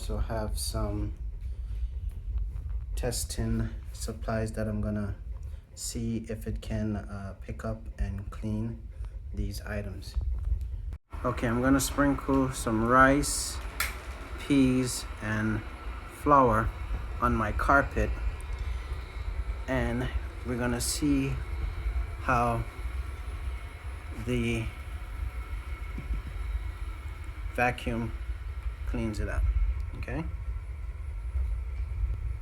also have some testing supplies that I'm gonna see if it can pick up and clean these items. Okay, I'm gonna sprinkle some rice, peas, and flour on my carpet, and we're gonna see how the vacuum cleans it up. Okay,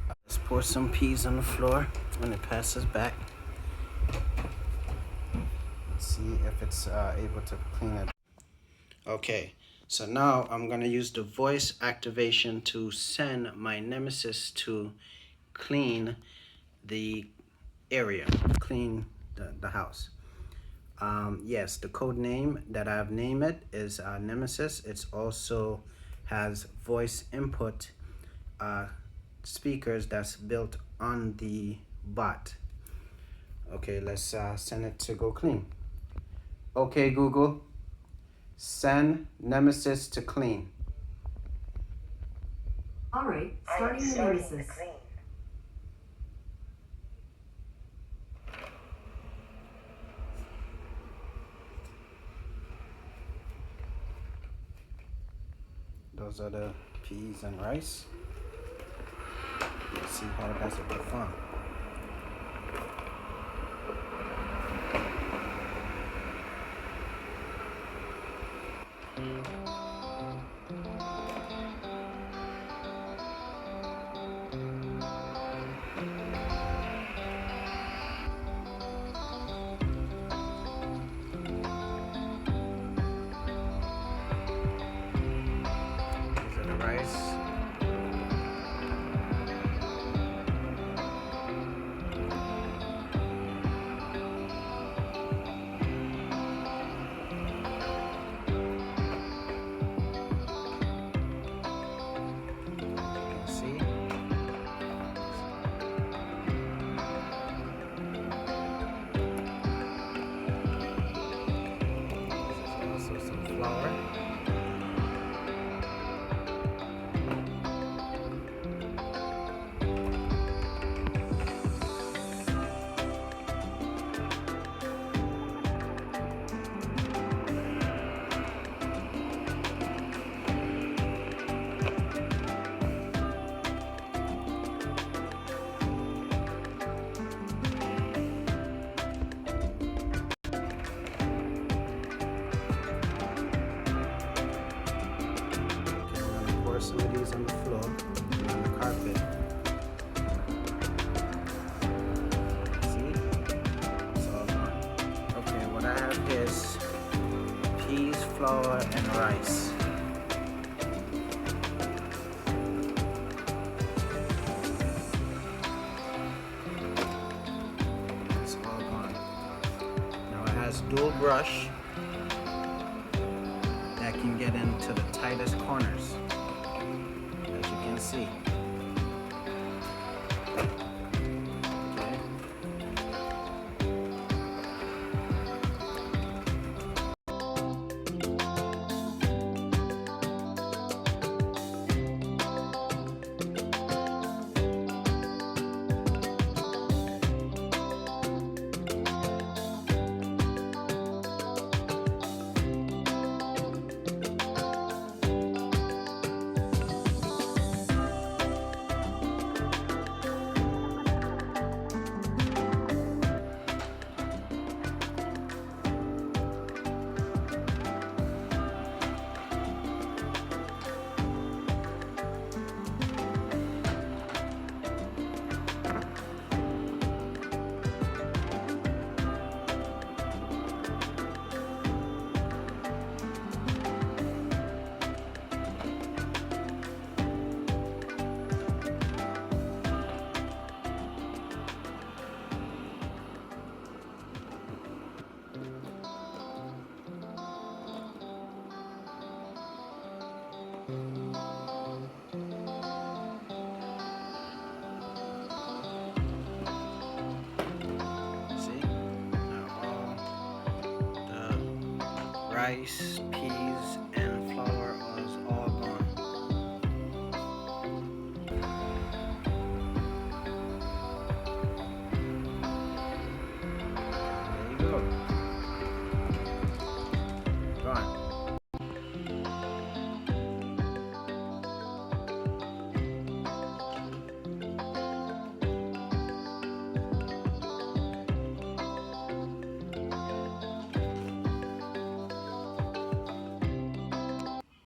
let's pour some peas on the floor when it passes back. See if it's able to clean it. Okay, so now I'm gonna use the voice activation to send my nemesis to clean the area, clean the house. Yes, the code name that I've named it is Nemesis. It's also has voice input speakers that's built on the bot. Okay, let's send it to go clean. Okay, Google, send Nemesis to clean. All right, starting the Nemesis. Those are the peas and rice. Let's see how does it perform. These are the rice. See? Also some flour. Okay, I'm gonna pour some of these on the floor and on the carpet. See? It's all gone. Okay, what I have is peas, flour, and rice. It's all gone. Now it has dual brush that can get into the tightest corners, as you can see. Okay. See? Now all the rice, peas,